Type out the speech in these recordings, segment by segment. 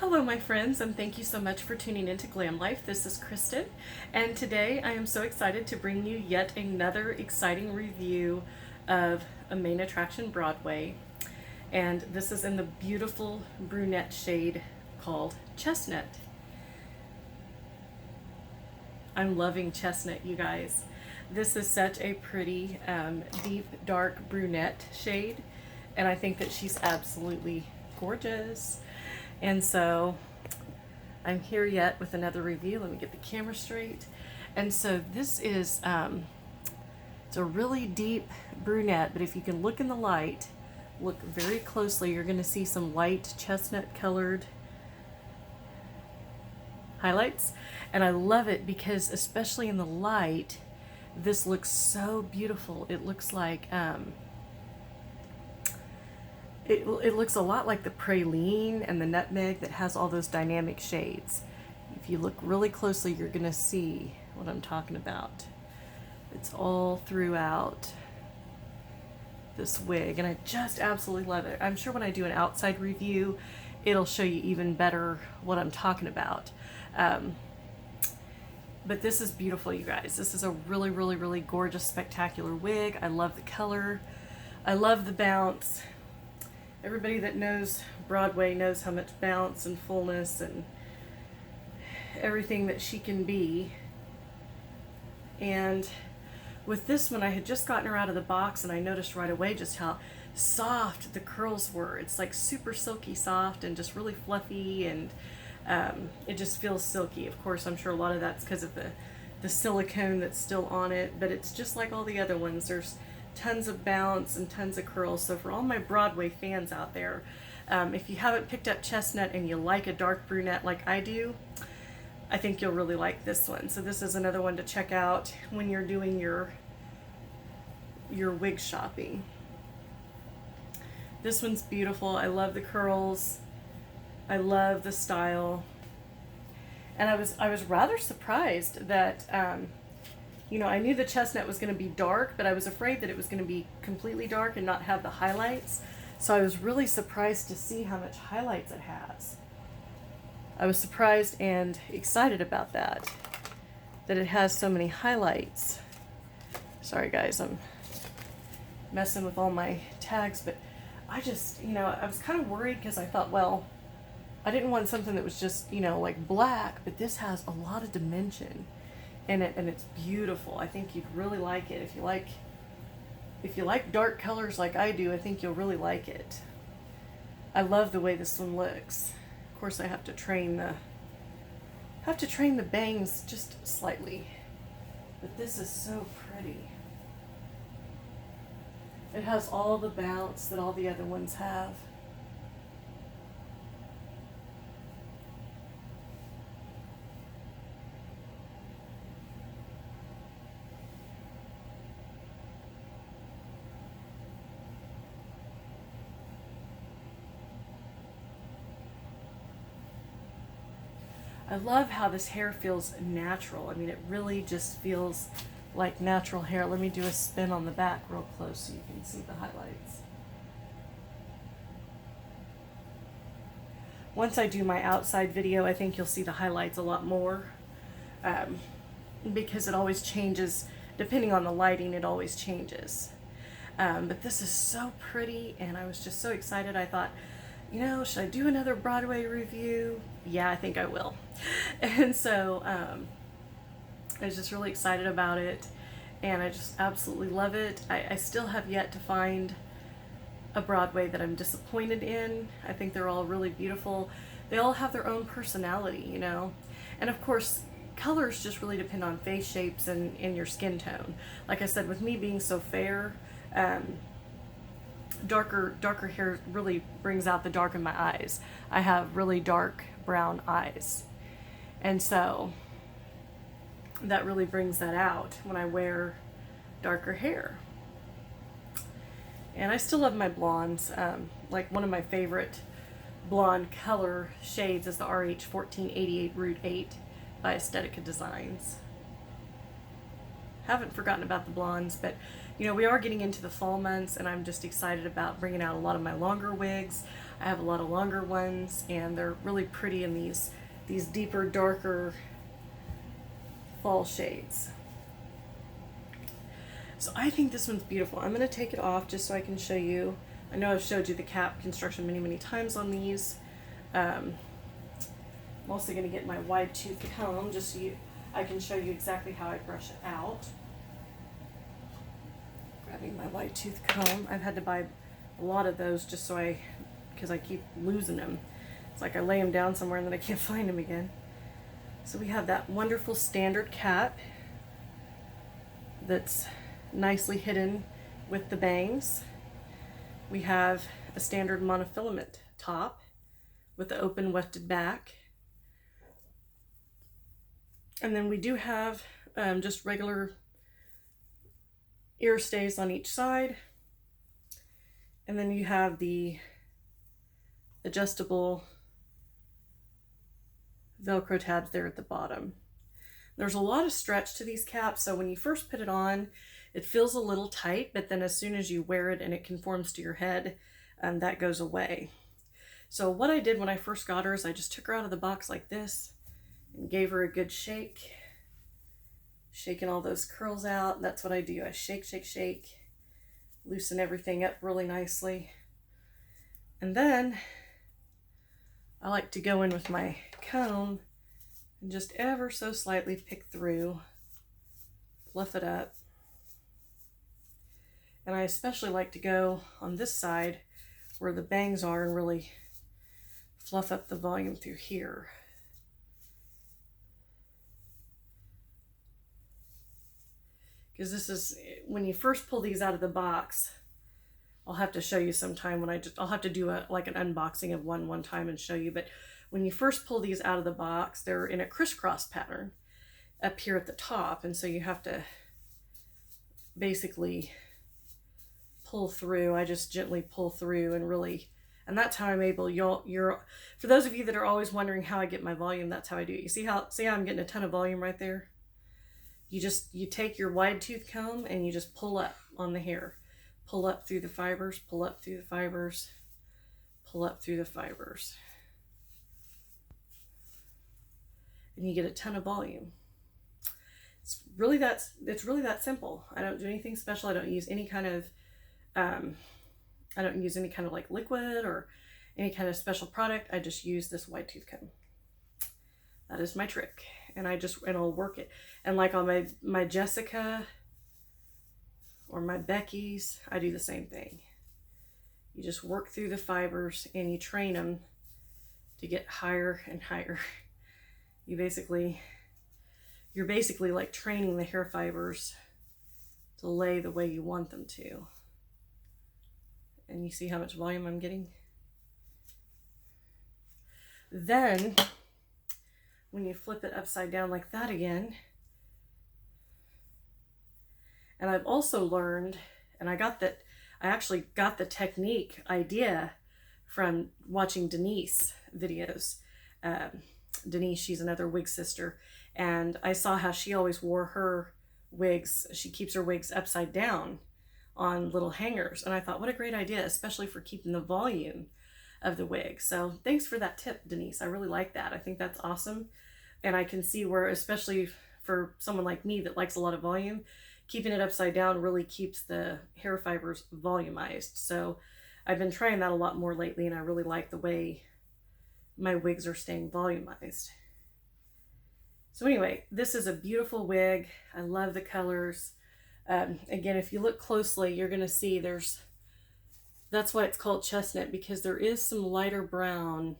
Hello, my friends, and thank you so much for tuning into Glam Life. This is Kristen, and today I am so excited to bring you yet another exciting review of a main attraction Broadway. And this is in the beautiful brunette shade called Chestnut. I'm loving Chestnut, you guys. This is such a pretty, deep, dark brunette shade, and I think that she's absolutely gorgeous. And so I'm here yet with another review. Let me get the camera straight. And so this is, it's a really deep brunette, but if you can look in the light, look very closely, you're going to see some light chestnut colored highlights. And I love it because, especially in the light, this looks so beautiful. It looks like, it looks a lot like the praline and the nutmeg that has all those dynamic shades. If you look really closely, you're going to see what I'm talking about. It's all throughout this wig, and I just absolutely love it. I'm sure when I do an outside review, it'll show you even better what I'm talking about. But this is beautiful, you guys. This is a really, really, really gorgeous, spectacular wig. I love the color. I love the bounce. Everybody that knows Broadway knows how much bounce and fullness and everything that she can be. And with this one, I had just gotten her out of the box, and I noticed right away just how soft the curls were. It's like super silky soft and just really fluffy, and it just feels silky. Of course, I'm sure a lot of that's because of the silicone that's still on it, but it's just like all the other ones. There's tons of bounce and tons of curls. So for all my Broadway fans out there, if you haven't picked up Chestnut and you like a dark brunette like I do, I think you'll really like this one. So this is another one to check out when you're doing your wig shopping. This one's beautiful. I love the curls. I love the style. And I was rather surprised that you know, I knew the Chestnut was going to be dark, but I was afraid that it was going to be completely dark and not have the highlights. So I was really surprised to see how much highlights it has. I was surprised and excited about that it has so many highlights. Sorry guys, I'm messing with all my tags, but I just, you know, I was kind of worried because I thought, well, I didn't want something that was just, you know, like black, but this has a lot of dimension in it, and it's beautiful. I think you'd really like it. If you like dark colors like I do, I think you'll really like it. I love the way this one looks. Of course, I have to train the bangs just slightly, but this is so pretty. It has all the bounce that all the other ones have. I love how this hair feels natural. I mean, it really just feels like natural hair. Let me do a spin on the back real close so you can see the highlights. Once I do my outside video, I think you'll see the highlights a lot more, because it always changes. Depending on the lighting, it always changes. But this is so pretty, and I was just so excited. I thought, you know, should I do another Broadway review? Yeah, I think I will. And so I was just really excited about it, and I just absolutely love it. I still have yet to find a Broadway that I'm disappointed in. I think they're all really beautiful. They all have their own personality, you know. And of course, colors just really depend on face shapes and your skin tone. Like I said, with me being so fair, darker hair really brings out the dark in my eyes. I have really dark brown eyes, and so that really brings that out when I wear darker hair. And I still love my blondes. Like one of my favorite blonde color shades is the RH 1488 Route 8 by Aesthetica Designs. Haven't forgotten about the blondes, but you know, we are getting into the fall months, and I'm just excited about bringing out a lot of my longer wigs. I have a lot of longer ones, and they're really pretty in these deeper, darker fall shades. So I think this one's beautiful. I'm going to take it off just so I can show you. I know I've showed you the cap construction many times on these. I'm also going to get my wide tooth comb just so I can show you exactly how I brush it out. Grabbing my wide tooth comb. I've had to buy a lot of those just so because I keep losing them. It's like I lay them down somewhere and then I can't find them again. So we have that wonderful standard cap that's nicely hidden with the bangs. We have a standard monofilament top with the open wefted back. And then we do have just regular ear stays on each side. And then you have the adjustable Velcro tabs there at the bottom. There's a lot of stretch to these caps, so when you first put it on, it feels a little tight, but then as soon as you wear it and it conforms to your head, that goes away. So what I did when I first got her is I just took her out of the box like this and gave her a good shake, shaking all those curls out. That's what I do. I shake, loosen everything up really nicely. And then I like to go in with my comb and just ever so slightly pick through, fluff it up. And I especially like to go on this side where the bangs are and really fluff up the volume through here. Because this is, when you first pull these out of the box, I'll have to show you sometime when I'll have to do like an unboxing of one time and show you, but when you first pull these out of the box, they're in a crisscross pattern up here at the top, and so you have to basically pull through. I just gently pull through and really, and that's how I'm able, for those of you that are always wondering how I get my volume, that's how I do it. You see how I'm getting a ton of volume right there? You take your wide tooth comb and you just pull up on the hair. Pull up through the fibers, pull up through the fibers, pull up through the fibers. And you get a ton of volume. It's really that simple. I don't do anything special. I don't use any kind of like liquid or any kind of special product. I just use this wide tooth comb. That is my trick. And I'll work it. And like on my Jessica or my Becky's, I do the same thing. You just work through the fibers and you train them to get higher and higher. You're basically like training the hair fibers to lay the way you want them to. And you see how much volume I'm getting? Then, when you flip it upside down like that again, and I've also learned, and I actually got the technique idea from watching Denise videos. Denise, she's another wig sister, and I saw how she always wore her wigs. She keeps her wigs upside down on little hangers, and I thought, what a great idea, especially for keeping the volume of the wig. So thanks for that tip, Denise. I really like that. I think that's awesome, and I can see where, especially for someone like me that likes a lot of volume, keeping it upside down really keeps the hair fibers volumized. So I've been trying that a lot more lately, and I really like the way my wigs are staying volumized. So anyway, this is a beautiful wig. I love the colors. Again, if you look closely, you're going to see that's why it's called chestnut, because there is some lighter brown.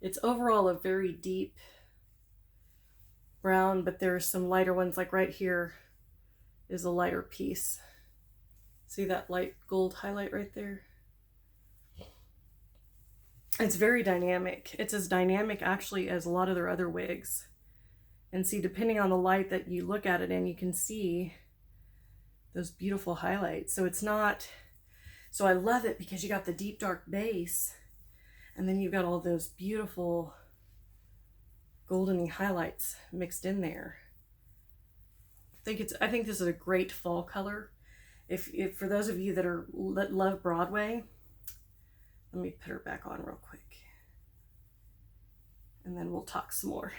It's overall a very deep brown, but there's some lighter ones, like right here is a lighter piece. See that light gold highlight right there? It's very dynamic. It's as dynamic actually as a lot of their other wigs. And see, depending on the light that you look at it in, you can see those beautiful highlights. So I love it because you got the deep dark base, and then you've got all those beautiful goldeny highlights mixed in there. I think this is a great fall color, if for those of you that love Broadway, let me put her back on real quick, and then we'll talk some more.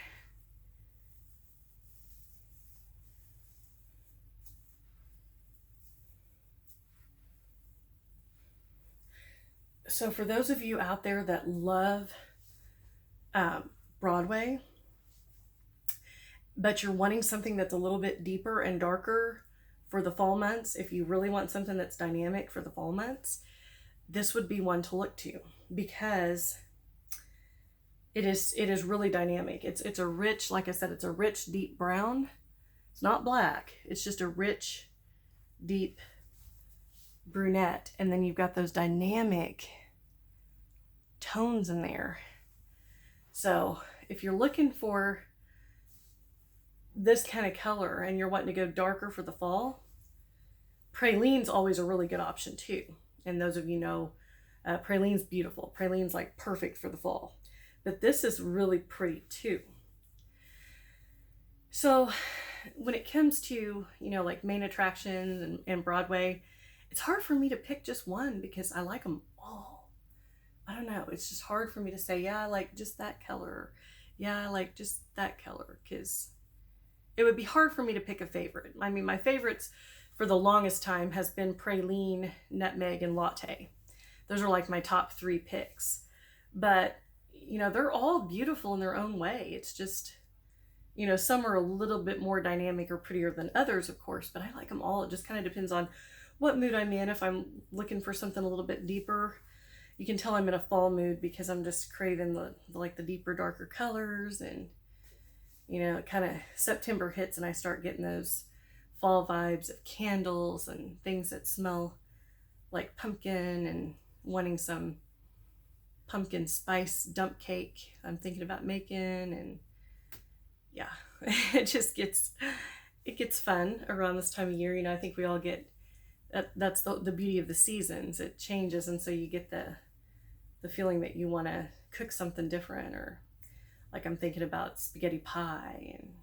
So for those of you out there that love Broadway, but you're wanting something that's a little bit deeper and darker for the fall months, if you really want something that's dynamic for the fall months, this would be one to look to, because it is really dynamic. It's a rich, like I said, it's a rich, deep brown. It's not black. It's just a rich, deep brunette. And then you've got those dynamic tones in there. So if you're looking for this kind of color and you're wanting to go darker for the fall, Praline's always a really good option too. And those of you know, Praline's beautiful. Praline's like perfect for the fall. But this is really pretty too. So when it comes to, you know, like main attractions and Broadway, it's hard for me to pick just one because I like them all. I don't know. It's just hard for me to say, yeah, I like just that color. Yeah, I like just that color, because it would be hard for me to pick a favorite. I mean, my favorites for the longest time has been Praline, Nutmeg, and Latte. Those are like my top 3 picks. But, you know, they're all beautiful in their own way. It's just, you know, some are a little bit more dynamic or prettier than others, of course, but I like them all. It just kind of depends on what mood I'm in. If I'm looking for something a little bit deeper, you can tell I'm in a fall mood because I'm just craving the deeper, darker colors. And, you know, kind of September hits and I start getting those fall vibes of candles and things that smell like pumpkin, and wanting some pumpkin spice dump cake I'm thinking about making. And yeah, it gets fun around this time of year. You know, I think we all get that's the beauty of the seasons. It changes, and so you get the feeling that you want to cook something different, or like I'm thinking about spaghetti pie. And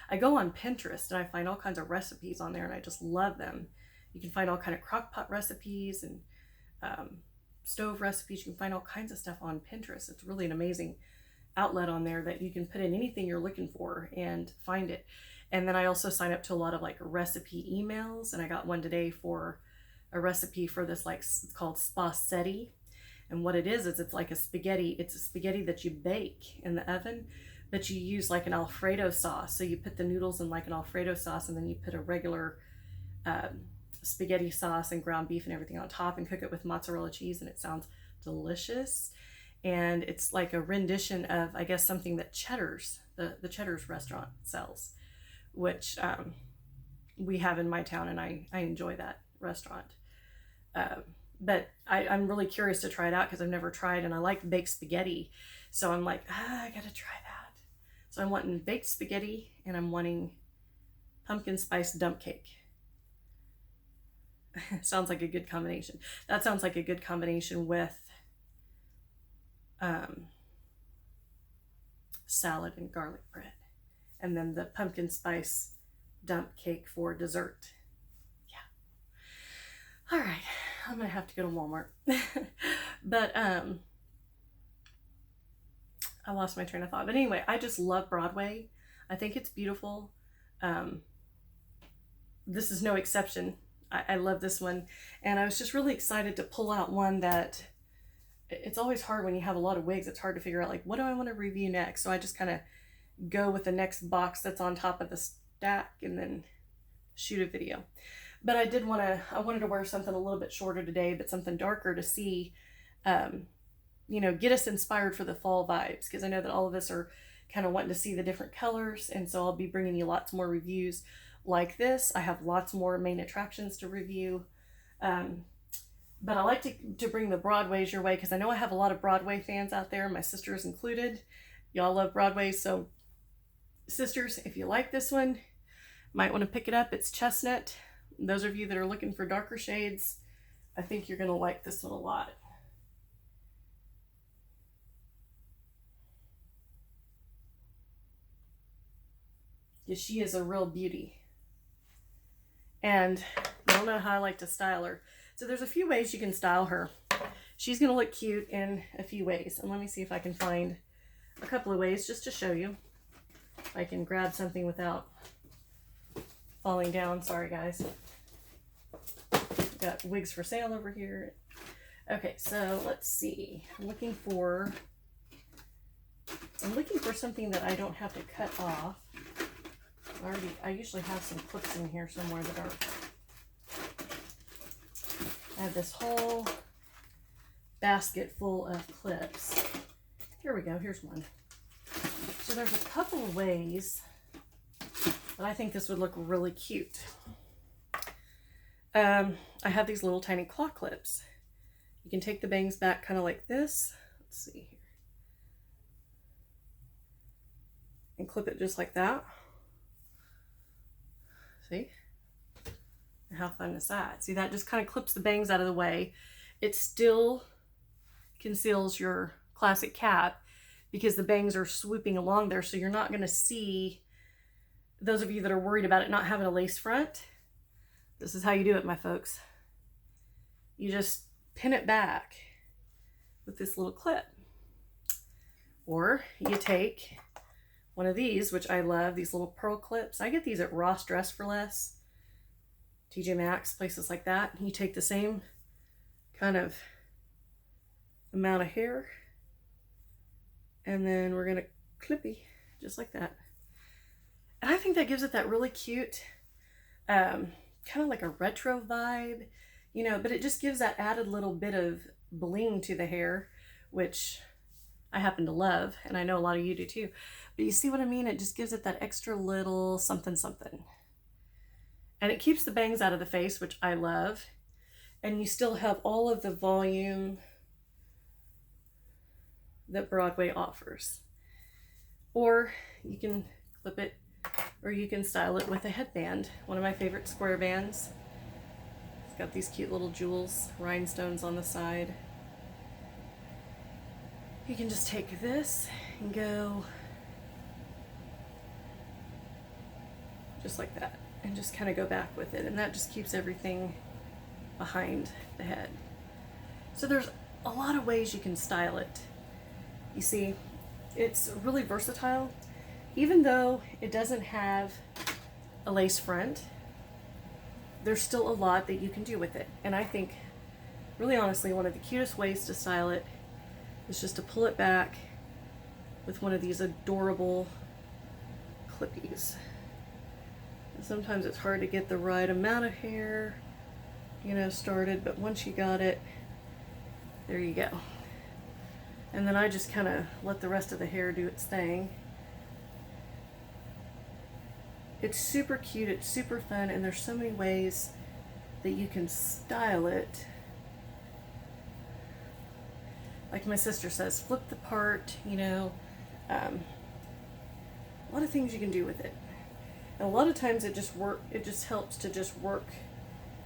I go on Pinterest and I find all kinds of recipes on there, and I just love them. You can find all kind of crock pot recipes and stove recipes. You can find all kinds of stuff on Pinterest. It's really an amazing outlet on there that you can put in anything you're looking for and find it. And then I also sign up to a lot of like recipe emails, and I got one today for a recipe for this, like, it's called spaghetti. And what it is it's like a spaghetti. It's a spaghetti that you bake in the oven, but you use like an Alfredo sauce. So you put the noodles in like an Alfredo sauce, and then you put a regular spaghetti sauce and ground beef and everything on top, and cook it with mozzarella cheese, and it sounds delicious. And it's like a rendition of, I guess, something that Cheddar's, the Cheddar's restaurant sells, which we have in my town, and I enjoy that restaurant. But I'm really curious to try it out because I've never tried, and I like baked spaghetti. So I'm like, I gotta try that. So I'm wanting baked spaghetti, and I'm wanting pumpkin spice dump cake. Sounds like a good combination. That sounds like a good combination with salad and garlic bread. And then the pumpkin spice dump cake for dessert. Yeah. All right. I'm going to have to go to Walmart. But I lost my train of thought. But anyway, I just love Broadway. I think it's beautiful. This is no exception. I love this one. And I was just really excited to pull out one that, it's always hard when you have a lot of wigs. It's hard to figure out, like, what do I want to review next? So I just kind of go with the next box that's on top of the stack and then shoot a video. But I wanted to wear something a little bit shorter today, but something darker to see, you know, get us inspired for the fall vibes. Because I know that all of us are kind of wanting to see the different colors. And so I'll be bringing you lots more reviews like this. I have lots more main attractions to review. But I like to bring the Broadways your way, because I know I have a lot of Broadway fans out there, my sisters included. Y'all love Broadway. So sisters, if you like this one, might want to pick it up. It's Chestnut. Those of you that are looking for darker shades, I think you're going to like this one a lot. Because she is a real beauty. And I don't know how I like to style her. So there's a few ways you can style her. She's going to look cute in a few ways. And let me see if I can find a couple of ways just to show you. If I can grab something without falling down. Sorry, guys. Got wigs for sale over here. Okay, so let's see. I'm looking for something that I don't have to cut off. I usually have some clips in here somewhere that are. I have this whole basket full of clips. Here we go. Here's one. So there's a couple of ways that I think this would look really cute. I have these little tiny claw clips. You can take the bangs back kind of like this. Let's see here. And clip it just like that. See? How fun is that? See, that just kind of clips the bangs out of the way. It still conceals your classic cap because the bangs are swooping along there, so you're not going to see, those of you that are worried about it not having a lace front, this is how you do it, my folks. You just pin it back with this little clip. Or you take one of these, which I love, these little pearl clips. I get these at Ross Dress for Less, TJ Maxx, places like that. You take the same kind of amount of hair, and then we're gonna clippy, just like that. And I think that gives it that really cute, kind of like a retro vibe, you know, but it just gives that added little bit of bling to the hair, which I happen to love, and I know a lot of you do too. But you see what I mean? It just gives it that extra little something something. And it keeps the bangs out of the face, which I love. And you still have all of the volume that Broadway offers. Or you can clip it, or you can style it with a headband. One of my favorite square bands. It's got these cute little jewels, rhinestones on the side. You can just take this and go just like that, and just kind of go back with it, and that just keeps everything behind the head. So there's a lot of ways you can style it. You see, it's really versatile. Even though it doesn't have a lace front, there's still a lot that you can do with it. And I think, really honestly, one of the cutest ways to style it is just to pull it back with one of these adorable clippies. And sometimes it's hard to get the right amount of hair, you know, started, but once you got it, there you go. And then I just kind of let the rest of the hair do its thing. It's super cute, it's super fun, and there's so many ways that you can style it. Like my sister says, flip the part, you know. A lot of things you can do with it. And a lot of times it just helps to just work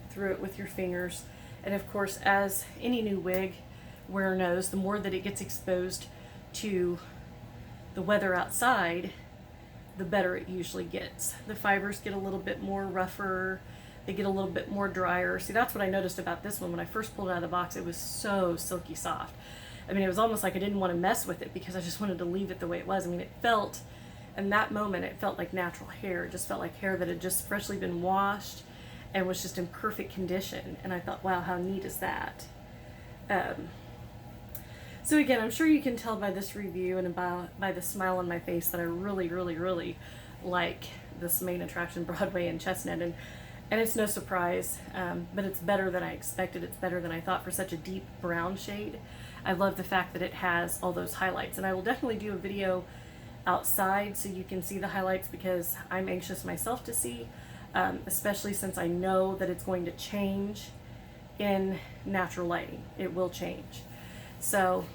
through it with your fingers. And of course, as any new wig wearer knows, the more that it gets exposed to the weather outside, the better it usually gets. The fibers get a little bit more rougher, they get a little bit more drier. See, that's what I noticed about this one. When I first pulled it out of the box, it was so silky soft. I mean, it was almost like I didn't want to mess with it because I just wanted to leave it the way it was. I mean, it felt, in that moment, it felt like natural hair. It just felt like hair that had just freshly been washed and was just in perfect condition. And I thought, wow, how neat is that? So again, I'm sure you can tell by this review and by the smile on my face that I really, really, really like this main attraction, Broadway and Chestnut. And it's no surprise, but it's better than I expected. It's better than I thought for such a deep brown shade. I love the fact that it has all those highlights. And I will definitely do a video outside so you can see the highlights, because I'm anxious myself to see, especially since I know that it's going to change in natural lighting. It will change. So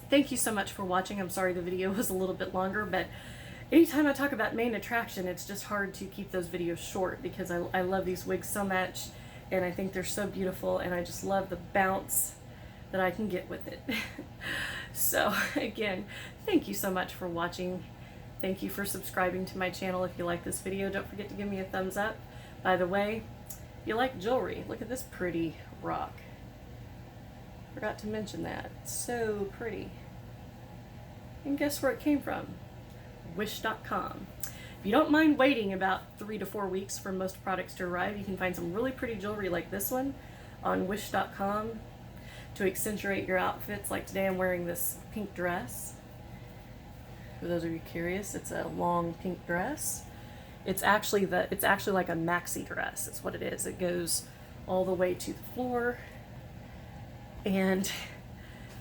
thank you so much for watching. I'm sorry the video was a little bit longer, but anytime I talk about main attraction, it's just hard to keep those videos short because I love these wigs so much, and I think they're so beautiful, and I just love the bounce that I can get with it. So again, thank you so much for watching. Thank you for subscribing to my channel. If you like this video, don't forget to give me a thumbs up. By the way, If you like jewelry, look at this pretty rock. Forgot to mention that. It's so pretty. And guess where it came from? Wish.com. If you don't mind waiting about 3 to 4 weeks for most products to arrive, you can find some really pretty jewelry like this one on Wish.com to accentuate your outfits. Like today I'm wearing this pink dress. For those of you curious, it's a long pink dress. It's actually like a maxi dress. It's what it is. It goes all the way to the floor, and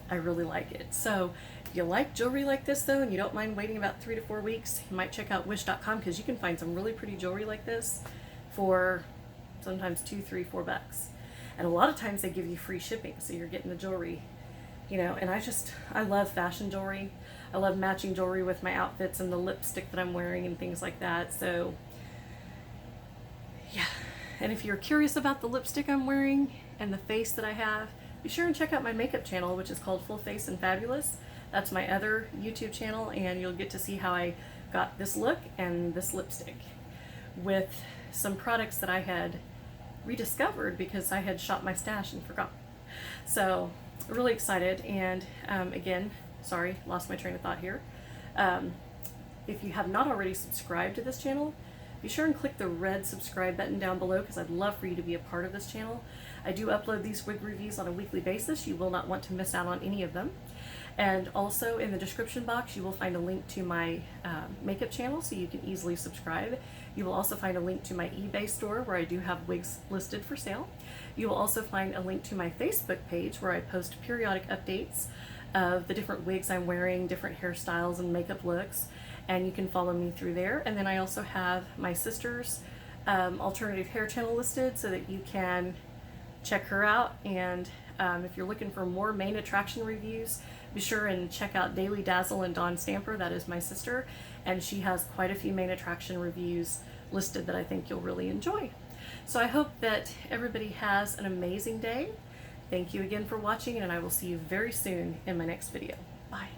I really like it. So if you like jewelry like this though, and you don't mind waiting about 3 to 4 weeks, you might check out Wish.com, because you can find some really pretty jewelry like this for sometimes $2, $3, $4. And a lot of times they give you free shipping, so you're getting the jewelry, you know. And I love fashion jewelry. I love matching jewelry with my outfits and the lipstick that I'm wearing and things like that. So yeah. And if you're curious about the lipstick I'm wearing and the face that I have, be sure and check out my makeup channel, which is called Full Face and Fabulous. That's my other YouTube channel, and you'll get to see how I got this look and this lipstick with some products that I had rediscovered because I had shot my stash and forgot. So really excited. And again, sorry, lost my train of thought here. If you have not already subscribed to this channel, be sure and click the red subscribe button down below, because I'd love for you to be a part of this channel. I do upload these wig reviews on a weekly basis. You will not want to miss out on any of them. And also in the description box, you will find a link to my makeup channel, so you can easily subscribe. You will also find a link to my eBay store, where I do have wigs listed for sale. You will also find a link to my Facebook page, where I post periodic updates of the different wigs I'm wearing, different hairstyles and makeup looks, and you can follow me through there. And then I also have my sister's alternative hair channel listed, so that you can check her out. And if you're looking for more main attraction reviews, be sure and check out Daily Dazzle and Dawn Stamper. That is my sister, and she has quite a few main attraction reviews listed that I think you'll really enjoy. So I hope that everybody has an amazing day. Thank you again for watching, and I will see you very soon in my next video. Bye.